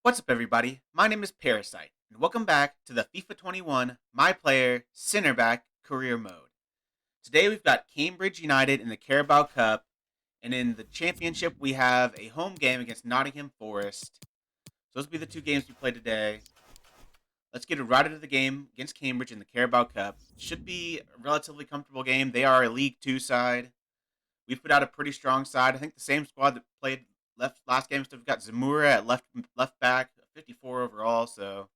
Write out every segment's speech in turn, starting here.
What's up, everybody? My name is Parasite, and welcome back to the FIFA 21 My Player Center Back Career Mode. Today we've got Cambridge United in the Carabao Cup, and in the championship we have a home game against Nottingham Forest. So those will be the two games we play today. Let's get right into the game against Cambridge in the Carabao Cup. Should be a relatively comfortable game. They are a League Two side. We've put out a pretty strong side. I think the same squad that played left last game. So we've got Zamora at left back, 54 overall. So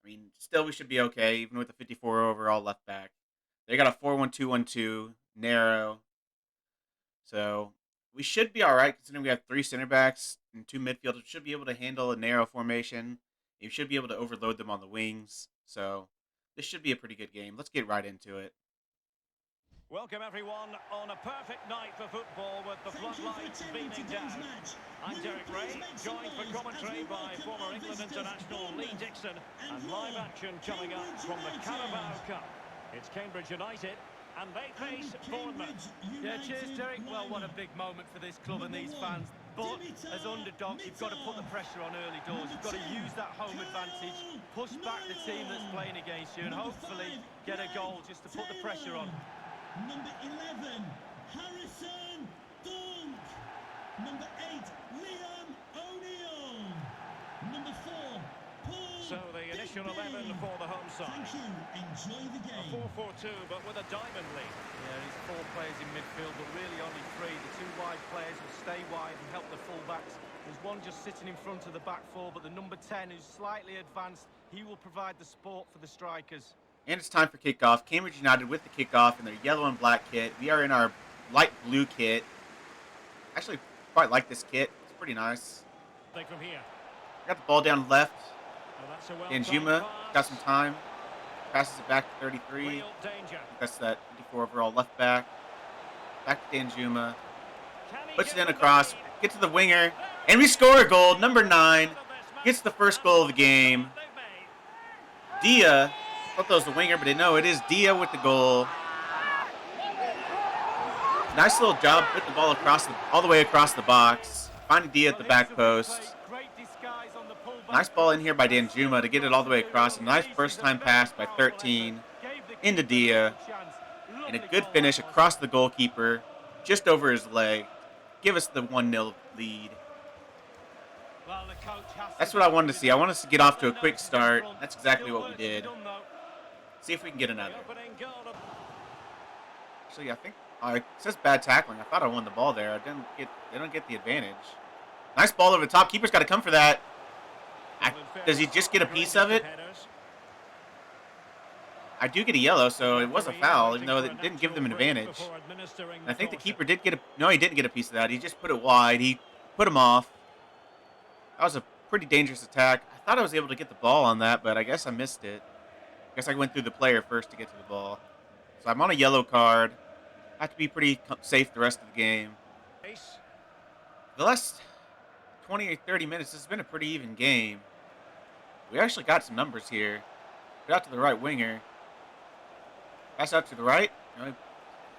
I mean, still we should be okay, even with the 54 overall left back. They got a 4-1-2-1-2 narrow, so we should be all right considering we have three center backs and two midfielders. We should be able to handle a narrow formation. You should be able to overload them on the wings. So this should be a pretty good game. Let's get right into it. Welcome everyone on a perfect night for football with the floodlights beaming down. I'm Derek Ray, joined for commentary by former England international Lee Dixon, and live action coming up from the Carabao Cup. It's Cambridge United, and they face Bournemouth. Yeah, cheers Derek. Well, what a big moment for this club and these fans. But as underdogs, you've got to put the pressure on early doors. You've got to use that home advantage, push back the team that's playing against you, and hopefully get a goal just to put the pressure on. Number 11, Harrison Dunk. Number 8, Liam O'Neill. Number 4, Paul. So the initial 11 for the home side. Thank you. Enjoy the game. A 4-4-2, but with a diamond lead. Yeah, there's four players in midfield, but really only three. The two wide players will stay wide and help the fullbacks. There's one just sitting in front of the back four, but the number 10, who's slightly advanced, he will provide the support for the strikers. And it's time for kickoff. Cambridge United with the kickoff in their yellow and black kit. We are in our light blue kit. Actually, quite like this kit. It's pretty nice. From here. Got the ball down left. That's a Danjuma got some time. Passes it back to 33. Real danger. That's that 54 overall left back. Back to Danjuma. Can he Puts it get in the across. lead? Gets to the winger. And we score a goal. Number 9 gets the first goal of the game. Dia. I thought that was the winger, but no, it is Dia with the goal. Nice little job putting the ball all the way across the box. Finding Dia at the back post. Nice ball in here by Danjuma to get it all the way across. A nice first time pass by 13 into Dia. And a good finish across the goalkeeper, just over his leg. Give us the 1-0 lead. That's what I wanted to see. I wanted us to get off to a quick start. That's exactly what we did. See if we can get another. Actually, I think it says bad tackling. I thought I won the ball there. They don't get the advantage. Nice ball over the top. Keeper's got to come for that. Does he just get a piece of it? I do get a yellow, so it was a foul, even though it didn't give them an advantage. And I think the keeper did get no, he didn't get a piece of that. He just put it wide. He put him off. That was a pretty dangerous attack. I thought I was able to get the ball on that, but I guess I missed it. I guess I went through the player first to get to the ball. So I'm on a yellow card. I have to be pretty safe the rest of the game. The last 20 or 30 minutes, this has been a pretty even game. We actually got some numbers here. Put out to the right winger. Pass out to the right. No, he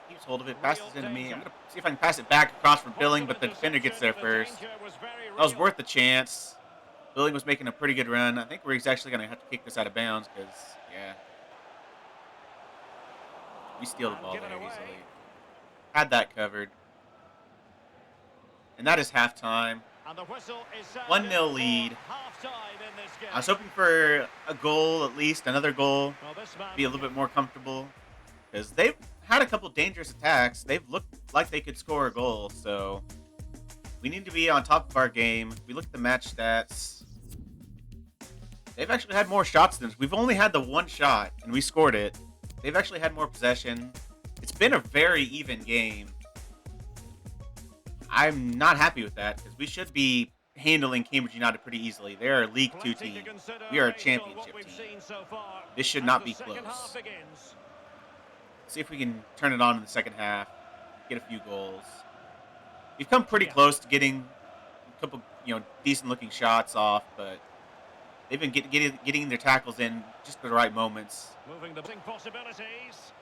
keeps hold of it. Passes into me. I'm going to see if I can pass it back across from Billing, but the defender gets there first. That was worth the chance. Billing was making a pretty good run. I think we're actually going to have to kick this out of bounds because, yeah. We steal the ball there easily. Had that covered. And that is halftime. 1-0 lead. I was hoping for a goal at least, another goal. Be a little bit more comfortable. Because they've had a couple dangerous attacks. They've looked like they could score a goal. So we need to be on top of our game. We look at the match stats. They've actually had more shots than us. We've only had the one shot, and we scored it. They've actually had more possession. It's been a very even game. I'm not happy with that, because we should be handling Cambridge United pretty easily. They're a League 2 team. We are a championship team. This should not be close. See if we can turn it on in the second half. Get a few goals. We've come pretty close to getting a couple, decent-looking shots off, but they've been getting their tackles in just at the right moments. Moving the possibilities.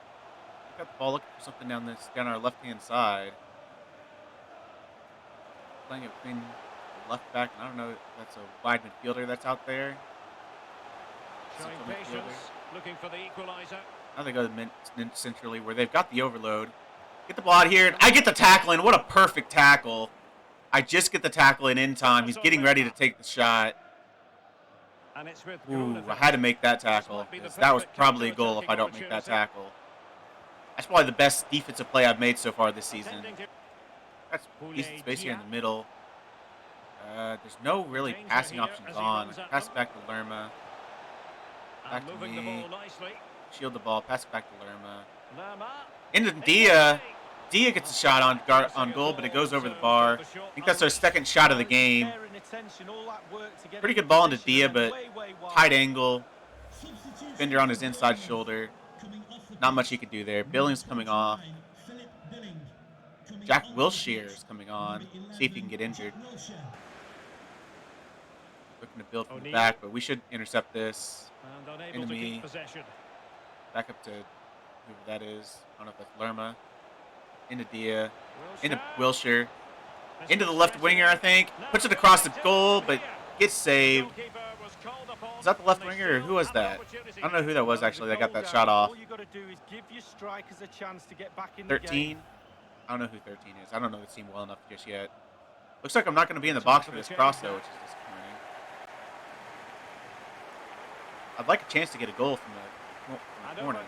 Got the ball looking for something down our left-hand side. Playing it between the left back. And I don't know if that's a wide midfielder that's out there. Showing Central midfielder. patience, looking for the equaliser. Now they go centrally where they've got the overload. Get the ball out here. I get the tackle in. What a perfect tackle. I just get the tackle in time. He's getting ready to take the shot. And it's with Ooh, I had to make that tackle. That was probably a goal if I don't make that tackle. That's probably the best defensive play I've made so far this season. That's decent space here in the middle. There's no really passing options on. Pass it back to Lerma. Back to me. Shield the ball. Pass it back to Lerma. Into Dia. Dia gets a shot on goal, but it goes over the bar. I think that's our second shot of the game. Pretty good ball into Dia, but tight angle. Fender on his inside shoulder. Not much he could do there. Billings coming off. Jack Wilshere is coming on. See if he can get injured. Looking to build from the back, but we should intercept this. Into me. Back up to whoever that is. I don't know if that's Lerma. Into Dia. Into Wilshere. Into the left winger, I think. Puts it across the goal, but gets saved. Is that the left winger, or who was that? I don't know who that was, actually, that got that shot off. 13? I don't know who 13 is. I don't know the team well enough just yet. Looks like I'm not going to be in the box for this cross, though, which is disappointing. I'd like a chance to get a goal from the corner.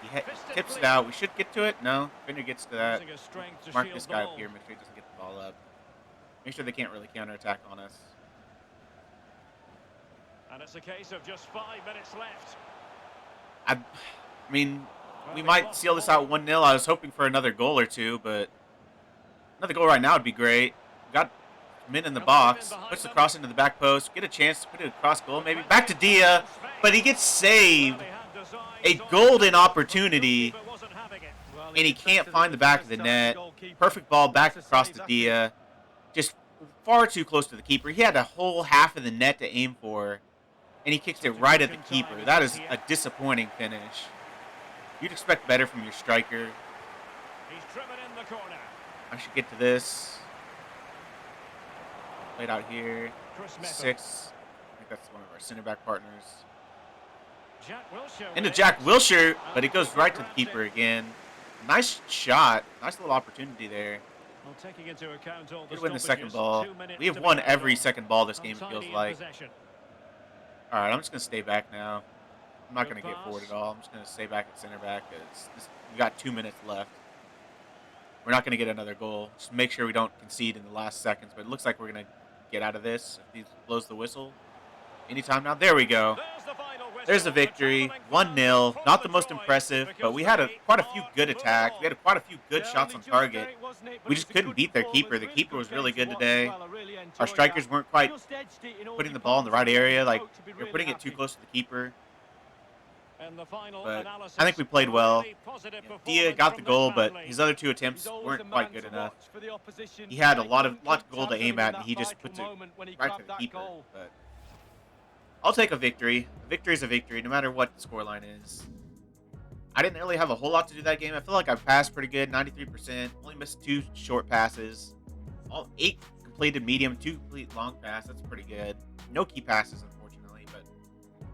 He tips it out. We should get to it. No. Fender gets to that. Mark this guy up here. Make sure he doesn't get the ball up. Make sure they can't really counterattack on us. And it's a case of just 5 minutes left. I mean, we might seal this out 1-0. I was hoping for another goal or two, but another goal right now would be great. Got men in the box. Puts the cross into the back post. Get a chance to put it across goal, maybe. Back to Dia, but he gets saved. A golden opportunity, and he can't find the back of the net. Perfect ball back across to Dia. Just far too close to the keeper. He had a whole half of the net to aim for, and he kicks it right at the keeper. That is a disappointing finish. You'd expect better from your striker. He's driven in the corner. I should get to this. Played out here. 6. I think that's one of our center back partners. Into Jack Wilshere, but it goes right to the keeper again. Nice shot. Nice little opportunity there. Well, taking into account all Could win the second ball. We have won every second ball this game, it feels like. All right, I'm just going to stay back now. I'm not going to get forward at all. I'm just going to stay back at center back because we got 2 minutes left. We're not going to get another goal. Just make sure we don't concede in the last seconds. But it looks like we're going to get out of this if he blows the whistle. Anytime now. There we go. There's the victory. 1-0. Not the most impressive, but we had quite a few good attacks. We had quite a few good shots on target. We just couldn't beat their keeper. The keeper was really good today. Our strikers weren't quite putting the ball in the right area. Like, they're putting it too close to the keeper. But I think we played well. Dia got the goal, but his other 2 attempts weren't quite good enough. He had a lot of goal to aim at, and he just puts it right to the keeper. But I'll take a victory. A victory is a victory, no matter what the scoreline is. I didn't really have a whole lot to do that game. I feel like I passed pretty good, 93%. Only missed 2 short passes. All 8 completed medium, 2 complete long pass. That's pretty good. No key passes, unfortunately, but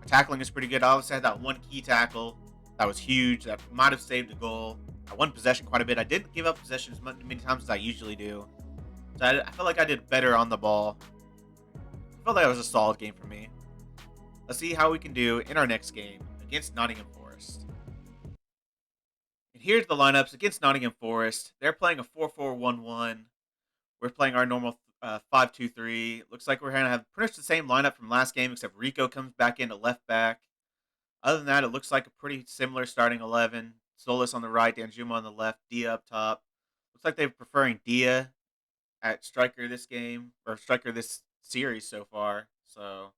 my tackling is pretty good. I obviously had that 1 key tackle. That was huge. That might have saved a goal. I won possession quite a bit. I didn't give up possession as many times as I usually do. So I feel like I did better on the ball. I felt like it was a solid game for me. Let's see how we can do in our next game against Nottingham Forest. And here's the lineups against Nottingham Forest. They're playing a 4-4-1-1. We're playing our normal 5-2-3. Looks like we're going to have pretty much the same lineup from last game, except Rico comes back into left back. Other than that, it looks like a pretty similar starting 11. Solis on the right, Danjuma on the left, Dia up top. Looks like they're preferring Dia at striker this game, or striker this series so far. So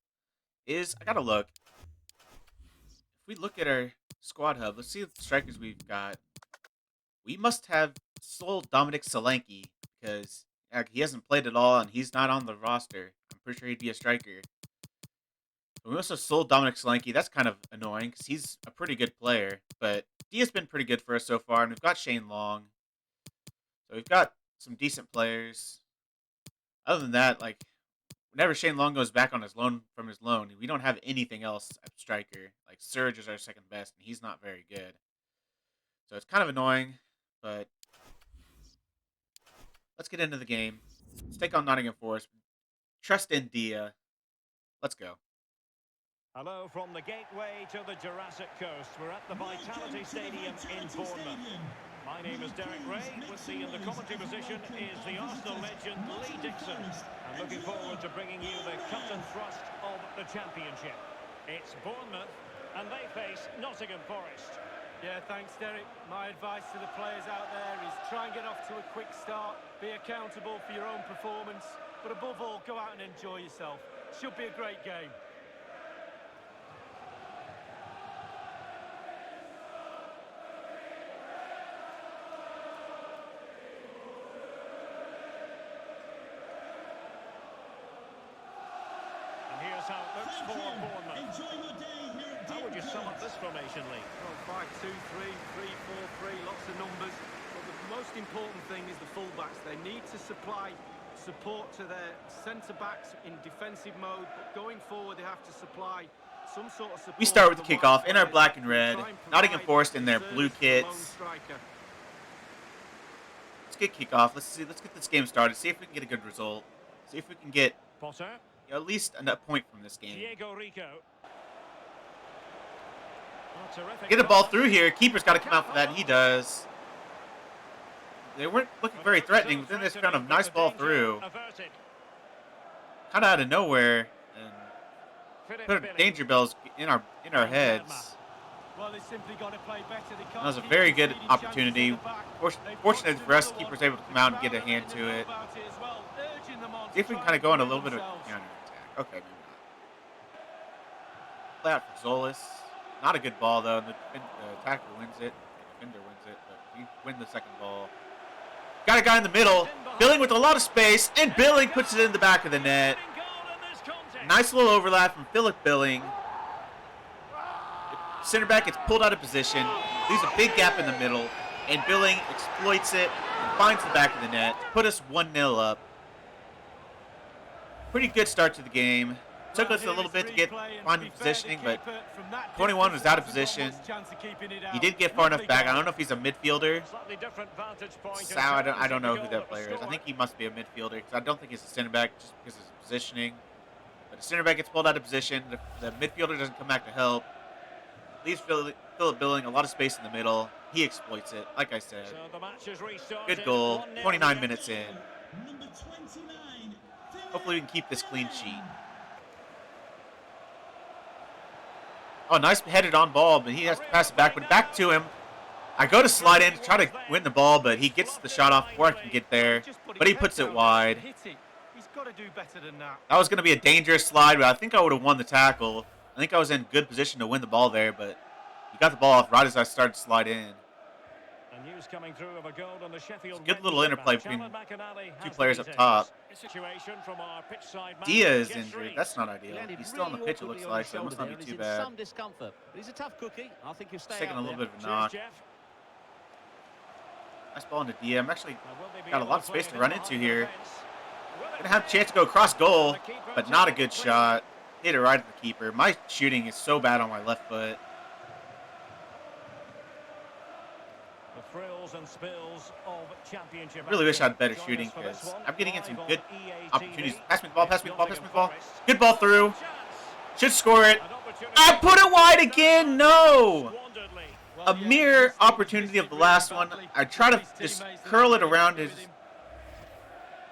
I gotta look. If we look at our squad hub, let's see the strikers we've got. We must have sold Dominic Solanke because he hasn't played at all and he's not on the roster. I'm pretty sure he'd be a striker. But we must have sold Dominic Solanke. That's kind of annoying because he's a pretty good player. But Dia's been pretty good for us so far, and we've got Shane Long. So we've got some decent players. Other than that, like, whenever Shane Long goes back on his loan from his loan, we don't have anything else at striker. Like, Surge is our second best, and he's not very good. So it's kind of annoying, but let's get into the game. Let's take on Nottingham Forest. Trust in Dia. Let's go. Hello from the gateway to the Jurassic Coast. We're at the Vitality Stadium in Bournemouth. My name is Derek Ray. With me in the commentary position is the Arsenal legend Lee Dixon. I'm looking forward to bringing you the cut and thrust of the championship. It's Bournemouth, and they face Nottingham Forest. Yeah, thanks, Derek. My advice to the players out there is try and get off to a quick start, be accountable for your own performance, but above all, go out and enjoy yourself. Should be a great game. And here's how it looks for Bournemouth. Enjoy your day here at How would you sum up this formation, Lee? Well, 5-2-3, 3-4-3, lots of numbers. But the most important thing is the fullbacks. They need to supply support to their centre-backs in defensive mode, but going forward they have to supply some sort of support. We start with the to kickoff in our wide black and players red. try and Nottingham provide Forest in their service blue to the lone kits. striker. Let's get kickoff. Let's get this game started. See if we can get a good result. See if we can get Potter, at least a point from this game. Diego Rico. Oh, terrific Get the ball pass. through here. Keeper's got to come out for that, and he does. They weren't looking very threatening, but then this kind of nice ball through. Averted. Kind of out of nowhere, and Philip put Billing. danger bells in our heads. Well, they simply got to play better. They can't That was a keep very good conceding chances opportunity. at the back. They've Fortunate got for us, to the do keeper's another able to come out and get a one. hand to They know it. about it as well, urging them on See if to we can try kind of go on a and little bit of themselves. counterattack. Okay, maybe not. Play out for Zolis. Not a good ball, though. The attacker wins it. The defender wins it, but we win the second ball. Got a guy in the middle. Billing with a lot of space, and Billing puts it in the back of the net. Winning goal in this contest. Nice little overlap from Philip Billing. The center back gets pulled out of position, leaves a big gap in the middle, and Billing exploits it and finds the back of the net to put us 1-0 up. Pretty good start to the game. Took us a little bit to find the positioning, but 21 was out of position. He did get far enough back. I don't know if he's a midfielder. Slightly different vantage point. in Sal, I terms don't of know the who goal that player is. I scored. think he must be a midfielder because I don't think he's a center back just because of his positioning. But the center back gets pulled out of position. The midfielder doesn't come back to help. Leaves Philip Billing a lot of space in the middle. He exploits it, like I said. So the match is restarted. Good goal. 1-0. 29 minutes in. Number 29. Hopefully we can keep this clean sheet. Oh, nice headed on ball, but he has to pass it back. But back to him. I go to slide in to try to win the ball, but he gets the shot off before I can get there. But he puts it wide. He's got to do better than that. That was going to be a dangerous slide, but I think I would have won the tackle. I think I was in good position to win the ball there, but he got the ball off right as I started to slide in. And news coming through of a goal on the Sheffield It's a good Wednesday little interplay match. between Alan McInally two has players the up details. top. A situation from our pitch side man, Dia is Jess injured. Reeves. That's not ideal. Landed He's still on the really pitch, it looks awkwardly on like, his so it must not shoulder be there, too and he's in bad. some discomfort, but he's a tough cookie. I think he'll stay Taking out a little there. bit of a Cheers, knock. Jeff. Nice ball into Dia. I'm actually Now, will they be got a able lot of to play space it to in run behind into the here. defence? Will it Gonna have a chance to go across goal, The keeper but not a takes good it clean. shot. Hit it right at the keeper. My shooting is so bad on my left foot. The thrills and spills of championship. I really wish I had action. better Join shooting us for this because one, I'm getting in some live good on EA opportunities. TV. Pass me the ball, pass me the ball, pass me the ball. Nottingham Forest. Good ball through. Chance. Should score it. An opportunity. I put it wide again. No. Squanderedly. A mere opportunity of the last one. I try to just curl it around his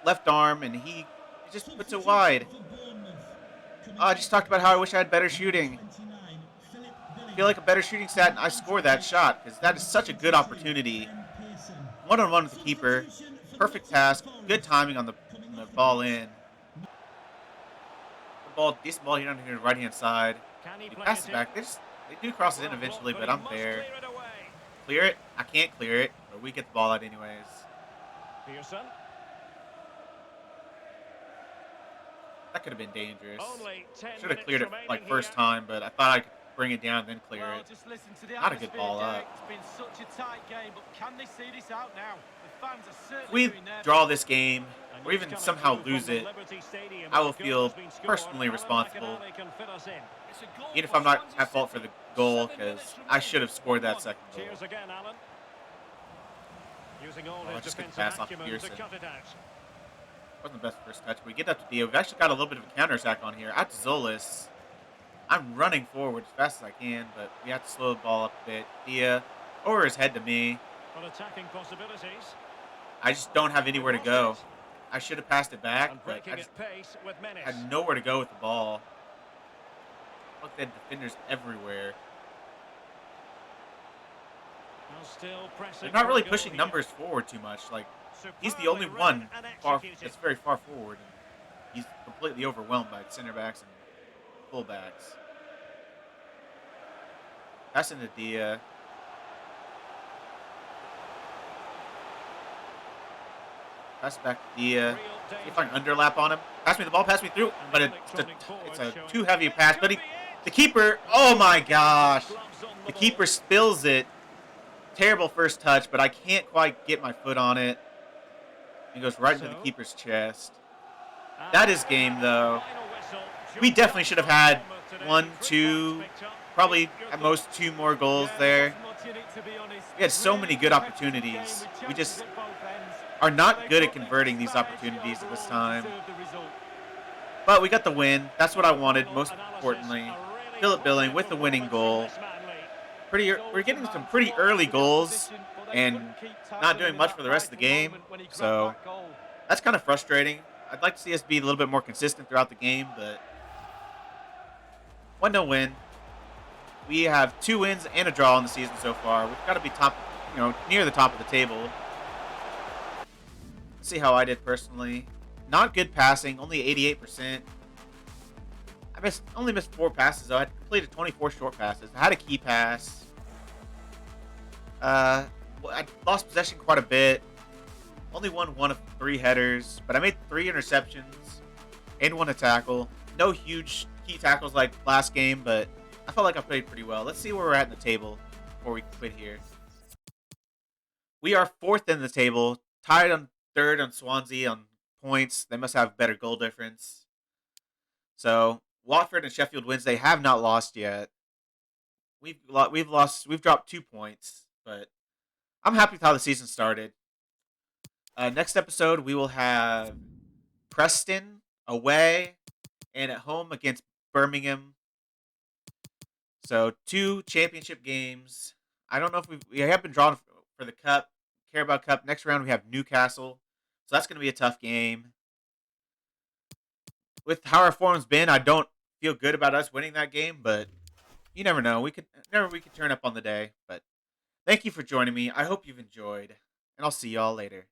left arm, and he just puts it wide. I just talked about how I wish I had better shooting. I feel like a better shooting stat, and I score that shot because that is such a good opportunity. One-on-one with the keeper. Perfect pass. Good timing on the ball in. Decent ball here on the right-hand side. Can he He play passes it it back. They do cross it in eventually, but I'm there. Clear it away. Clear it? I can't clear it, but we get the ball out anyways. Pearson. That could have been dangerous. Only 10 Should have cleared it minutes like remaining first here. time, but I thought I could bring it down and then clear Well, it. just listen to the Not a good atmosphere, ball Derek. up. It's been such a tight game, but can they see this out now? fans are If certainly we doing their draw this game, And or news even coming somehow through lose from the it, Liberty Stadium I as will a goal feel has been scored. personally Alan responsible, McInally can fill us in. It's a goal even if for I'm not Swansea at fault for City. the goal, 7 because minutes I remaining. should have scored that second goal. Cheers again, Alan. Using all Oh, his just good defensive pass off acumen Pearson. to cut it out. Wasn't the best first touch, but we get up to Dia. We've actually got a little bit of a counter attack on here. Out to Zolis. I'm running forward as fast as I can, but we have to slow the ball up a bit. Dia over his head to me. But attacking possibilities. I just don't have anywhere to go. I should have passed it back, And but I breaking just at pace with menace. had nowhere to go with the ball. Look, they had defenders everywhere. Well, still pressing They're not for really a goal pushing here. numbers forward too much. Like, he's the Superbly only one read and far executed. that's very far forward. And he's completely overwhelmed by center backs and fullbacks. Passing to Dia. Pass it back to Dia. Real See if danger. I can underlap on him. Pass me the ball, pass me through. And But the it's electronic board a showing too heavy a this pass. could But be it. the keeper, oh my gosh. Gloves on The ball. keeper spills it. Terrible first touch, but I can't quite get my foot on it. It goes right into the So? keeper's chest. And That is game, though. final whistle. We definitely should have had Bournemouth today. 1, 3 2, points picked up. probably Your at most thoughts? 2 more goals Yeah, there. wasn't much in it, to be honest. We had so Really many good competitive opportunities. game with We just chances at both ends. are not They good at got the converting these best opportunities at this overall and time. deserved the result. But we got the win. That's what I wanted, most Analysis, importantly. a really Philip Billing with positive the winning performance goal. from this man, Lee. We're getting some pretty early goals and not doing much for the rest of the game. So that's kind of frustrating. I'd like to see us be a little bit more consistent throughout the game, but 1-0 win. We have 2 wins and a draw in the season so far. We've got to be top, near the top of the table. Let's see how I did personally. Not good passing, only 88%. I only missed 4 passes though. I completed 24 short passes. I had a key pass. I lost possession quite a bit. Only won 1 of 3 headers, but I made 3 interceptions and 1 a tackle. No huge key tackles like last game, but I felt like I played pretty well. Let's see where we're at in the table before we quit here. We are 4th in the table, tied on 3rd on Swansea on points. They must have better goal difference. So Watford and Sheffield Wednesday have not lost yet. We've dropped 2 points, but I'm happy with how the season started. Next episode, we will have Preston away and at home against Birmingham. So 2 championship games. I don't know if we have been drawn for the Cup, Carabao Cup. Next round, we have Newcastle. So that's going to be a tough game. With how our form's been, I don't feel good about us winning that game, but you never know. We could turn up on the day. But thank you for joining me. I hope you've enjoyed, and I'll see y'all later.